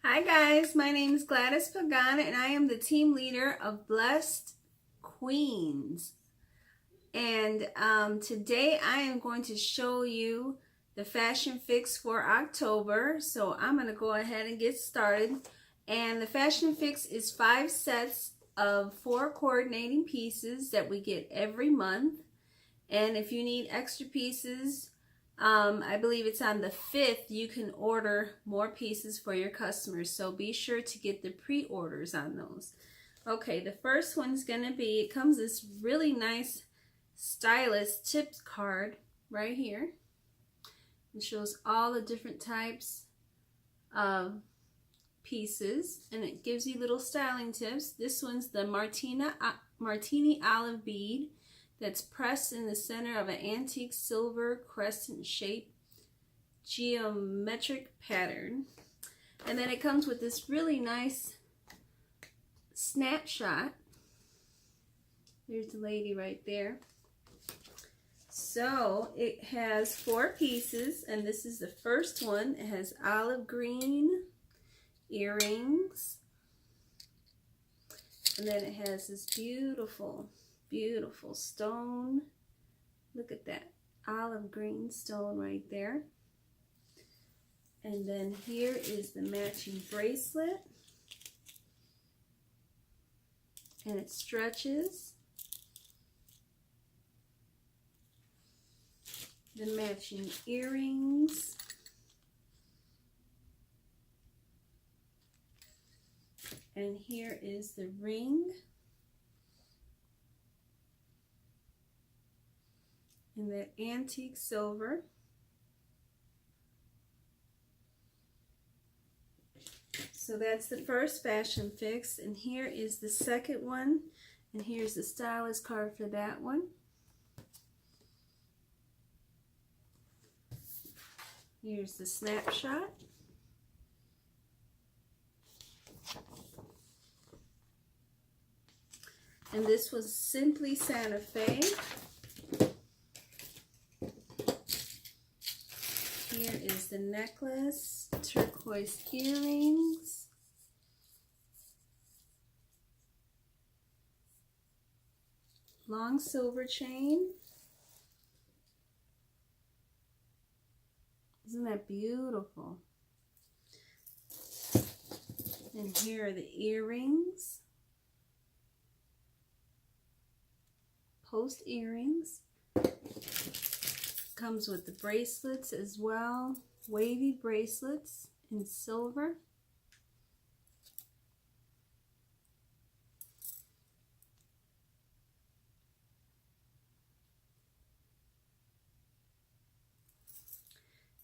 Hi guys, my name is Gladys Pagan and I am the team leader of Blessed Queens. And today I am going to show you the fashion fix for October. So I'm going to go ahead and get started. And the fashion fix is 5 sets of 4 coordinating pieces that we get every month. And if you need extra pieces, I believe it's on the 5th, you can order more pieces for your customers. So be sure to get the pre-orders on those. Okay, the first one's going to be, it comes this really nice stylus tips card right here. It shows all the different types of pieces and it gives you little styling tips. This one's the Martini olive bead that's pressed in the center of an antique silver crescent shape geometric pattern. And then it comes with this really nice snapshot. There's the lady right there. So it has 4 pieces, and this is the first one. It has olive green earrings, and then it has this beautiful stone. Look at that olive green stone right there. And then here is the matching bracelet, and it stretches. The matching earrings, and here is the ring, in that antique silver. So that's the first fashion fix, and here is the second one, and here's the stylist card for that one. Here's the snapshot. And this was Simply Santa Fe. Here is the necklace, turquoise earrings, long silver chain. Isn't that beautiful? And here are the earrings, post earrings. Comes with the bracelets as well, wavy bracelets in silver.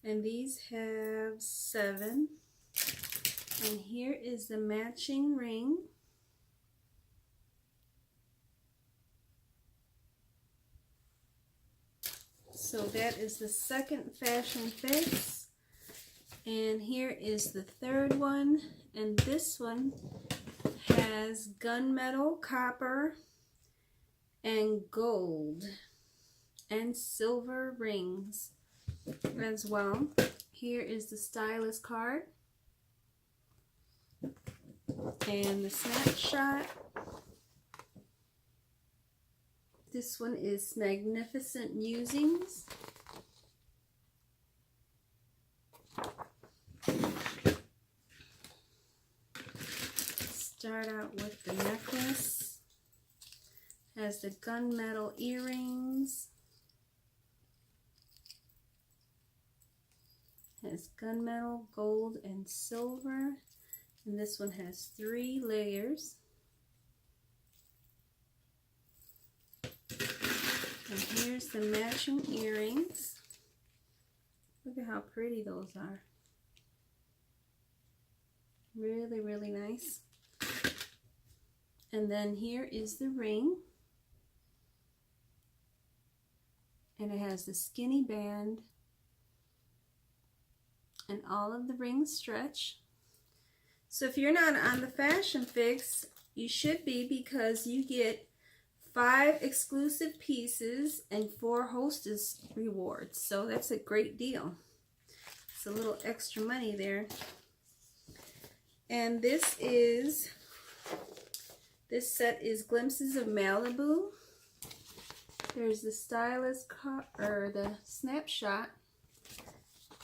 And these have 7. And here is the matching ring. So that is the second fashion fix. And here is the third one. And this one has gunmetal, copper, and gold, and silver rings as well. Here is the stylist card and the snapshot. This one is Magnificent Musings. Start out with the necklace. Has the gunmetal earrings. Has gunmetal, gold, and silver. And this one has 3 layers. And here's the matching earrings. Look at how pretty those are. Really, really nice. And then here is the ring. And it has the skinny band. And all of the rings stretch. So if you're not on the fashion fix, you should be, because you get 5 exclusive pieces and 4 hostess rewards. So that's a great deal. It's a little extra money there. And this set is Glimpses of Malibu. There's the stylus card, or the snapshot.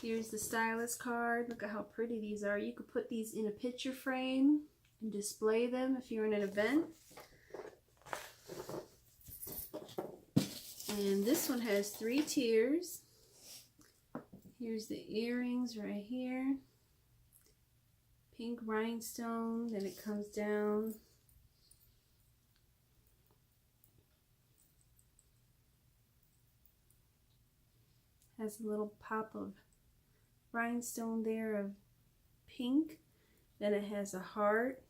Here's the stylus card. Look at how pretty these are. You could put these in a picture frame and display them if you're in an event. And this one has 3 tiers. Here's the earrings right here. Pink rhinestone, then it comes down. Has a little pop of rhinestone there of pink. Then it has a heart.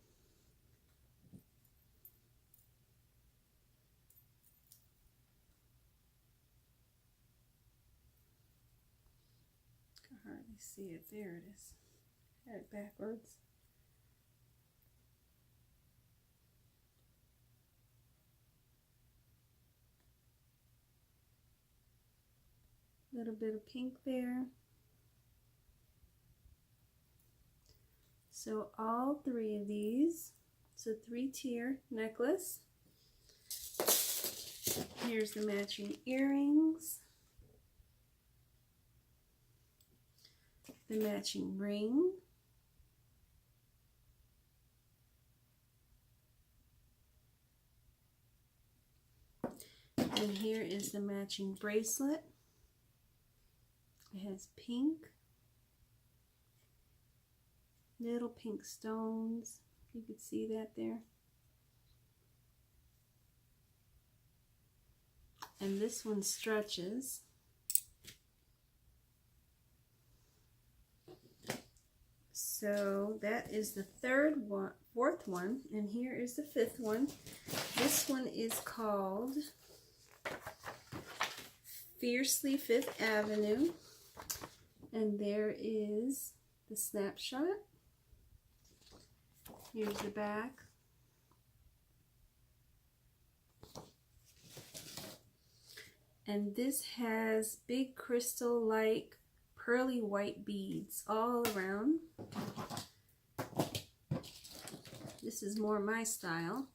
I can hardly see it. There it is. Had it backwards. Little bit of pink there. So all 3 of these. It's a 3-tier necklace. Here's the matching earrings. The matching ring. And here is the matching bracelet. It has pink, little pink stones. You could see that there. And this one stretches. So that is the fourth one, and here is the 5th one. This one is called Fiercely 5th Avenue. And there is the snapshot. Here's the back. And this has big crystal-like pearly white beads all around. This is more my style.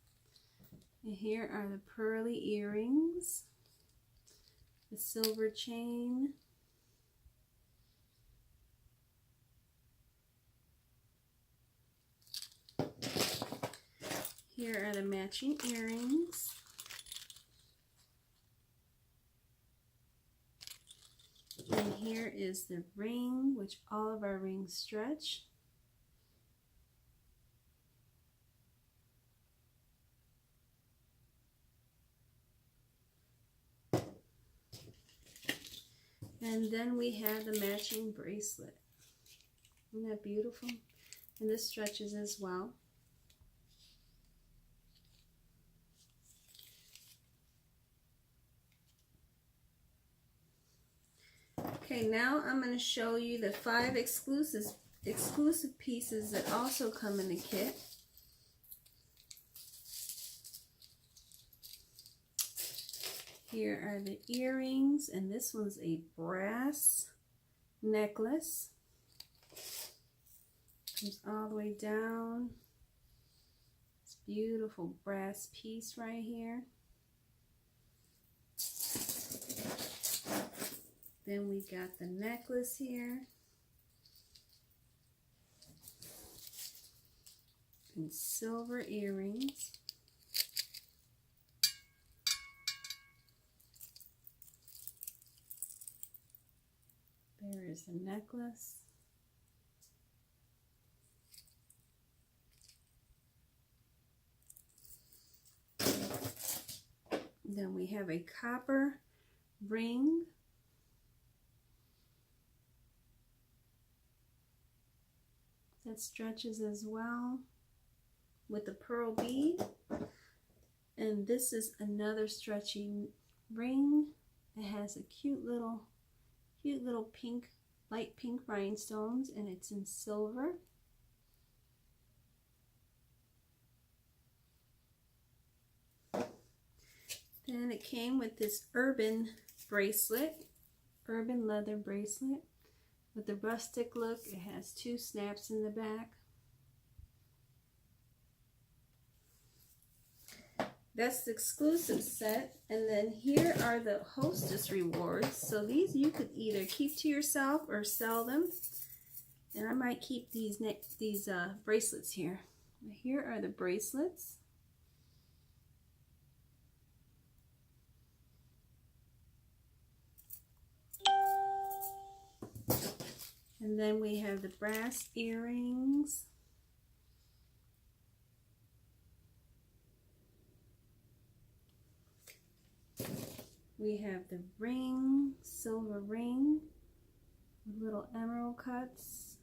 And here are the pearly earrings, the silver chain, here are the matching earrings. And here is the ring, which all of our rings stretch. And then we have the matching bracelet. Isn't that beautiful? And this stretches as well. Okay, now I'm going to show you the 5 exclusive pieces that also come in the kit. Here are the earrings, and this one's a brass necklace. Comes all the way down. This beautiful brass piece right here. Then we got the necklace here. And silver earrings. There is the necklace. Then we have a copper ring. That stretches as well with the pearl bead. And this is another stretching ring. It has a cute little pink, light pink rhinestones, and it's in silver. Then it came with this urban leather bracelet with the rustic look. It has 2 snaps in the back. That's the exclusive set. And then here are the hostess rewards. So these you could either keep to yourself or sell them. And I might keep these bracelets here. Here are the bracelets. And then we have the brass earrings. We have the ring, silver ring with little emerald cuts.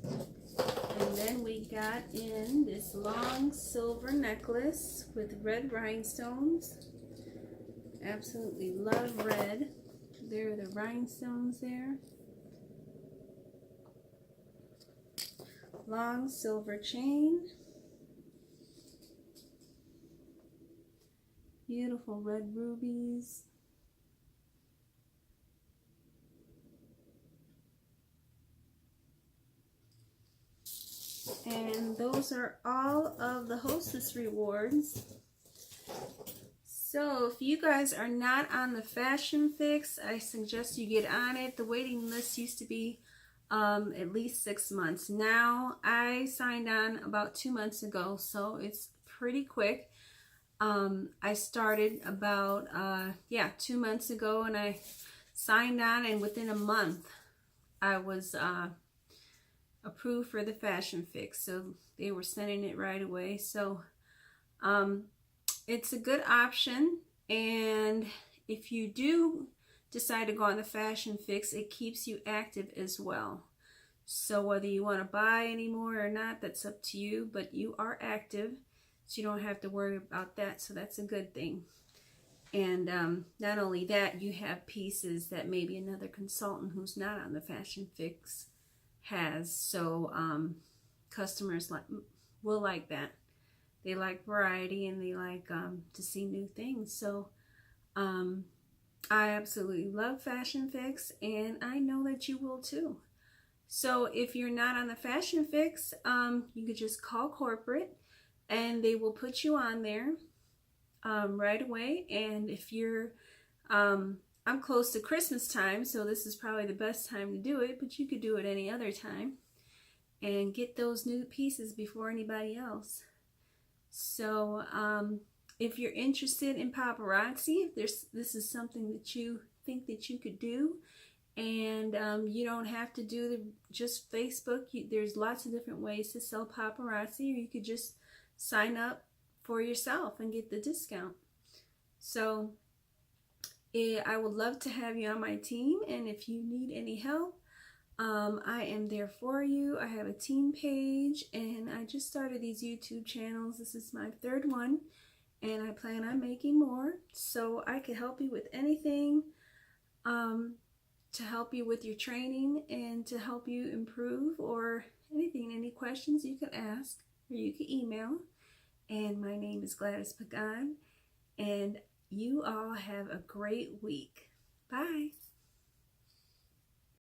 And then we got in this long silver necklace with red rhinestones. Absolutely love red. There are the rhinestones there. Long silver chain. Beautiful red rubies. And those are all of the hostess rewards. So if you guys are not on the Fashion Fix, I suggest you get on it. The waiting list used to be at least 6 months. Now I signed on about 2 months ago, so it's pretty quick. I started about 2 months ago, and I signed on, and within a month I was approved for the Fashion Fix, so they were sending it right away. So it's a good option, and if you do decide to go on the Fashion Fix, it keeps you active as well. So whether you want to buy anymore or not, that's up to you, but you are active, so you don't have to worry about that, so that's a good thing. And not only that, you have pieces that maybe another consultant who's not on the Fashion Fix has, so customers will like that. They like variety, and they like to see new things. So I absolutely love Fashion Fix, and I know that you will too. So if you're not on the Fashion Fix, you could just call corporate and they will put you on there right away. And if you're I'm close to Christmas time, so this is probably the best time to do it, but you could do it any other time and get those new pieces before anybody else. So if you're interested in paparazzi, if this is something that you think that you could do, and you don't have to do just Facebook. There's lots of different ways to sell paparazzi, or you could just sign up for yourself and get the discount. So I would love to have you on my team, and if you need any help, I am there for you. I have a team page, and I just started these YouTube channels. This is my 3rd one, and I plan on making more, so I can help you with anything, to help you with your training and to help you improve, or anything. Any questions you can ask, or you can email. And my name is Gladys Pagan, and you all have a great week. Bye.